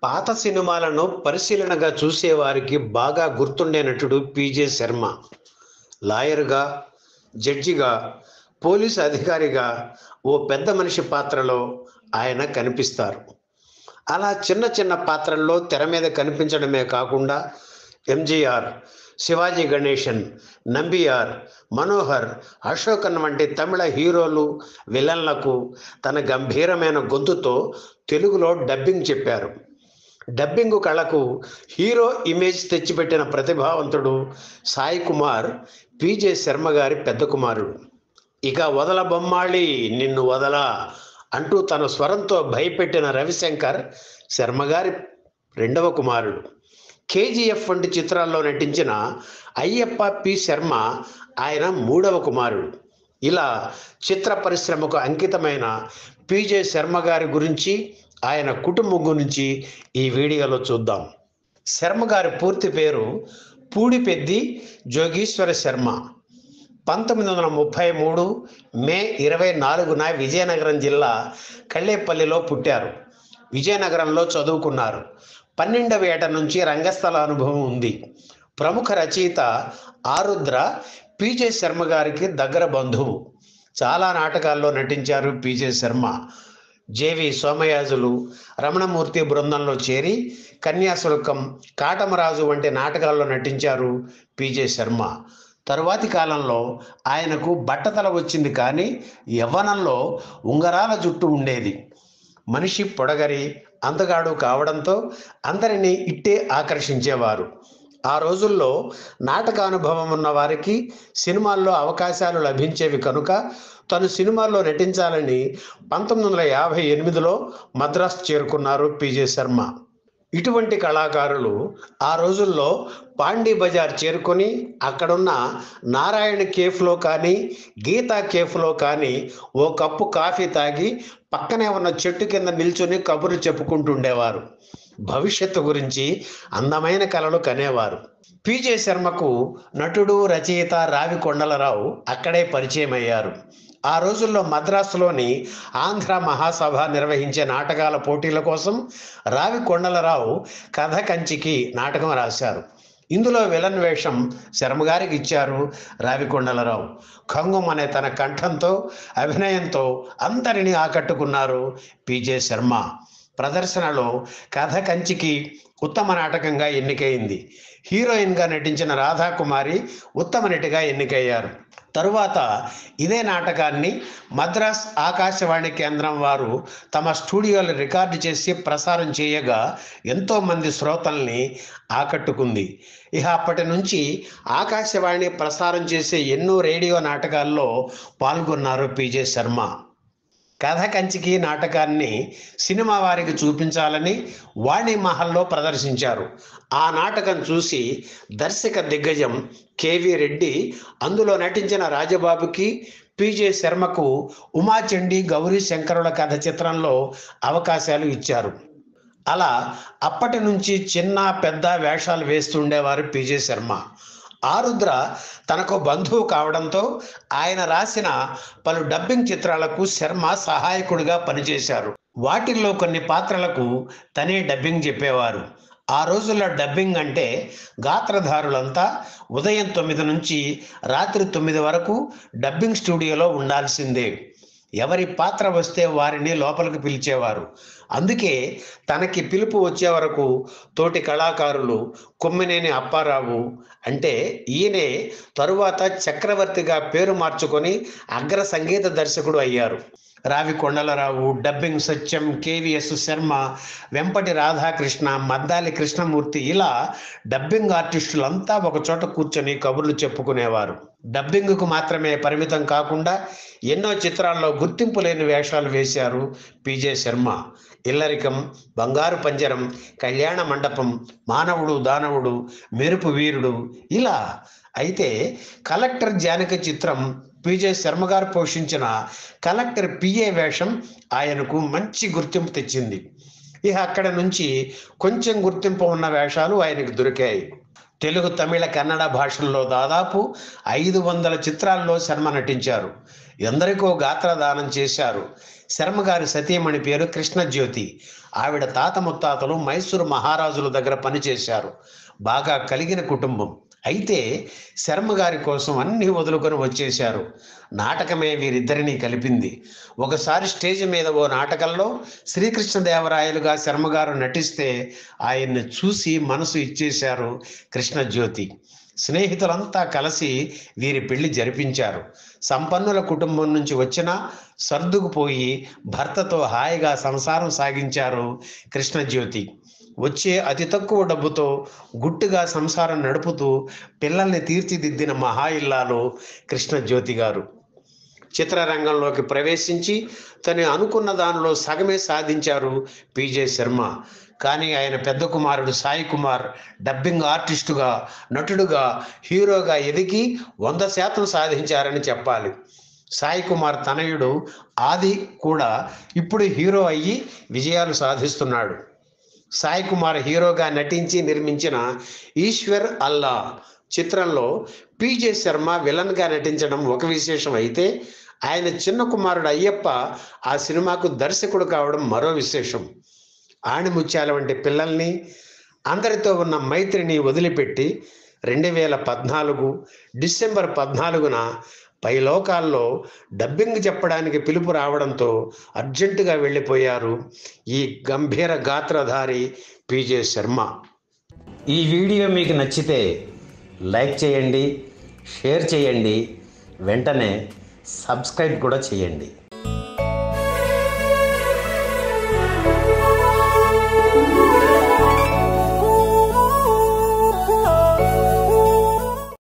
పాత సినిమాలను పరిశీలనగా చూసేవారికి బాగా గుర్తుండే నటుడు పిజే శర్మ. లాయర్‌గా, జడ్జిగా, పోలీసు అధికారిగా ఓ పెద్ద మనిషి పాత్రలో ఆయన కనిపిస్తారు. అలా చిన్న చిన్న పాత్రల్లో తెర మీద కనిపించడమే కాకుండా ఎంజీఆర్, శివాజీ గణేశన్, నంబియార్, మనోహర్, అశోకన్ వంటి తమిళ హీరోలు, విలన్లకు తన గంభీరమైన గొంతుతో తెలుగులో డబ్బింగ్ చెప్పారు. డబ్బింగు కళకు హీరో ఇమేజ్ తెచ్చిపెట్టిన ప్రతిభావంతుడు సాయి కుమార్ పిజే శర్మ గారి పెద్ద కుమారుడు. ఇక వదల బొమ్మాళి నిన్ను వదలా అంటూ తన స్వరంతో భయపెట్టిన రవిశంకర్ శర్మ గారి రెండవ కుమారుడు. కేజీఎఫ్ వంటి చిత్రాల్లో నటించిన అయ్యప్ప పి శర్మ ఆయన మూడవ కుమారుడు. ఇలా చిత్ర పరిశ్రమకు అంకితమైన పిజే శర్మ గారి గురించి, ఆయన కుటుంబం గురించి ఈ వీడియోలో చూద్దాం. శర్మ గారి పూర్తి పేరు పూడిపెద్ది జోగీశ్వర శర్మ. 1933 మే 24న విజయనగరం జిల్లా కళ్ళేపల్లిలో పుట్టారు. విజయనగరంలో చదువుకున్నారు. 12వ ఏట నుంచి రంగస్థల అనుభవం ఉంది. ప్రముఖ రచయిత ఆరుద్ర పిజే శర్మ గారికి దగ్గర బంధువు. చాలా నాటకాల్లో నటించారు పిజే శర్మ. జేవి సోమయాజులు, రమణమూర్తి బృందంలో చేరి కన్యాశుల్కం, కాటమరాజు వంటి నాటకాల్లో నటించారు పిజే శర్మ. తరువాతి కాలంలో ఆయనకు బట్టతల వచ్చింది, కానీ యవ్వనంలో ఉంగరాల జుట్టు ఉండేది. మనిషి పొడగరి అందగాడు కావడంతో అందరినీ ఇట్టే ఆకర్షించేవారు. ఆ రోజుల్లో నాటకానుభవం ఉన్న వారికి సినిమాల్లో అవకాశాలు లభించేవి కనుక తను సినిమాల్లో నటించాలని 1958లో మద్రాసు చేరుకున్నారు పిజే శర్మ. ఇటువంటి కళాకారులు ఆ రోజుల్లో పాండీ బజార్ చేరుకొని అక్కడున్న నారాయణ కేఫ్లో కానీ, గీతా కేఫ్లో కానీ ఓ కప్పు కాఫీ తాగి పక్కనే ఉన్న చెట్టు కింద నిల్చుని కబుర్లు చెప్పుకుంటుండేవారు. భవిష్యత్తు గురించి అందమైన కలలు కనేవారు. పిజే శర్మకు నటుడు, రచయిత రావి కొండలరావు అక్కడే పరిచయం అయ్యారు. ఆ రోజుల్లో మద్రాసులోని ఆంధ్ర మహాసభ నిర్వహించే నాటకాల పోటీల కోసం రావి కొండలరావు కథ కంచికి నాటకం రాశారు. ఇందులో విలన్ వేషం శర్మగారికి ఇచ్చారు రావి కొండలరావు. ఖంగం అనే తన కంఠంతో, అభినయంతో అందరినీ ఆకట్టుకున్నారు పిజే శర్మ. ప్రదర్శనలో కథ కంచికి ఉత్తమ నాటకంగా ఎన్నికైంది. హీరోయిన్గా నటించిన రాధాకుమారి ఉత్తమ నటిగా ఎన్నికయ్యారు. తరువాత ఇదే నాటకాన్ని మద్రాస్ ఆకాశవాణి కేంద్రం వారు తమ స్టూడియోలో రికార్డు చేసి ప్రసారం చేయగా ఎంతోమంది శ్రోతల్ని ఆకట్టుకుంది. ఇక అప్పటి నుంచి ఆకాశవాణి ప్రసారం చేసే ఎన్నో రేడియో నాటకాల్లో పాల్గొన్నారు పిజే శర్మ. కథ కంచికి నాటకాన్ని సినిమా వారికి చూపించాలని వాణి మహల్లో ప్రదర్శించారు. ఆ నాటకం చూసి దర్శక దిగ్గజం కేవి రెడ్డి అందులో నటించిన రాజబాబుకి, పిజే శర్మకు ఉమాచండి, గౌరీ శంకరుల కథ చిత్రంలో అవకాశాలు ఇచ్చారు. అలా అప్పటి నుంచి చిన్న పెద్ద వేషాలు వేస్తుండేవారు పిజే శర్మ. ఆరుద్ర తనకు బంధువు కావడంతో ఆయన రాసిన పలు డబ్బింగ్ చిత్రాలకు శర్మ సహాయకుడిగా పనిచేశారు. వాటిల్లో కొన్ని పాత్రలకు తనే డబ్బింగ్ చెప్పేవారు. ఆ రోజుల్లో డబ్బింగ్ అంటే గాత్రధారులంతా ఉదయం 9 నుంచి రాత్రి 9 వరకు డబ్బింగ్ స్టూడియోలో ఉండాల్సిందే. ఎవరి పాత్ర వస్తే వారిని లోపలికి పిలిచేవారు. అందుకే తనకి పిలుపు వచ్చే వరకు తోటి కళాకారులు కొమ్మినేని అప్పారావు, అంటే ఈయనే తరువాత చక్రవర్తిగా పేరు మార్చుకొని అగ్ర సంగీత దర్శకుడు అయ్యారు. రావి కొండలరావు, డబ్బింగ్ సత్యం, కేవిఎస్ శర్మ, వెంపటి రాధాకృష్ణ, మద్దాలి కృష్ణమూర్తి, ఇలా డబ్బింగ్ ఆర్టిస్టులంతా ఒకచోట కూర్చొని కబుర్లు చెప్పుకునేవారు. డబ్బింగ్కు మాత్రమే పరిమితం కాకుండా ఎన్నో చిత్రాల్లో గుర్తింపు లేని వేషాలు వేశారు పిజే శర్మ. ఇల్లరికం, బంగారు పంజరం, కళ్యాణ మండపం, మానవుడు దానవుడు, మెరుపు వీరుడు, ఇలా. అయితే కలెక్టర్ జానకి చిత్రం పిజే శర్మ గారు పోషించిన కలెక్టర్ పిఏ వేషం ఆయనకు మంచి గుర్తింపు తెచ్చింది. ఇక అక్కడ నుంచి కొంచెం గుర్తింపు ఉన్న వేషాలు ఆయనకు దొరికాయి. తెలుగు, తమిళ, కన్నడ భాషల్లో దాదాపు 500 చిత్రాల్లో శర్మ నటించారు. ఎందరికో గాత్రదానం చేశారు. శర్మ గారి సతీమణి పేరు కృష్ణజ్యోతి. ఆవిడ తాత ముత్తాతలు మైసూరు మహారాజుల దగ్గర పనిచేశారు. బాగా కలిగిన కుటుంబం. అయితే శర్మ గారి కోసం అన్నీ వదులుకొని వచ్చేశారు. నాటకమే వీరిద్దరినీ కలిపింది. ఒకసారి స్టేజ్ మీద ఓ నాటకంలో శ్రీకృష్ణదేవరాయలుగా శర్మగారు నటిస్తే ఆయన్ని చూసి మనసు ఇచ్చేశారు కృష్ణజ్యోతి. స్నేహితులంతా కలిసి వీరి పెళ్లి జరిపించారు. సంపన్నుల కుటుంబం నుంచి వచ్చినా సర్దుకుపోయి భర్తతో హాయిగా సంసారం సాగించారు కృష్ణజ్యోతి. వచ్చే అతి తక్కువ డబ్బుతో గుట్టుగా సంసారం నడుపుతూ పిల్లల్ని తీర్చిదిద్దిన మహా ఇల్లాలు కృష్ణజ్యోతి గారు. చిత్రరంగంలోకి ప్రవేశించి తను అనుకున్న దానిలో సగమే సాధించారు పిజే శర్మ. కానీ ఆయన పెద్ద కుమారుడు సాయి కుమార్ డబ్బింగ్ ఆర్టిస్టుగా, నటుడుగా, హీరోగా ఎదిగి 100% సాధించారని చెప్పాలి. సాయి కుమార్ తనయుడు ఆది కూడా ఇప్పుడు హీరో అయ్యి విజయాలు సాధిస్తున్నాడు. సాయి కుమార్ హీరోగా నటించి నిర్మించిన ఈశ్వర్ అల్లా చిత్రంలో పిజే శర్మ విలన్గా నటించడం ఒక విశేషం అయితే, ఆయన చిన్న కుమారుడు అయ్యప్ప ఆ సినిమాకు దర్శకుడు కావడం మరో విశేషం. ఆణిముత్యాల వంటి పిల్లల్ని, అందరితో ఉన్న మైత్రిని వదిలిపెట్టి 2014 డిసెంబర్ 14న పైలోకాల్లో డబ్బింగ్ చెప్పడానికి పిలుపు రావడంతో అర్జెంటుగా వెళ్ళిపోయారు ఈ గంభీర గాత్రధారి పిజే శర్మ. ఈ వీడియో మీకు నచ్చితే లైక్ చేయండి, షేర్ చేయండి, వెంటనే సబ్స్క్రైబ్ కూడా చేయండి.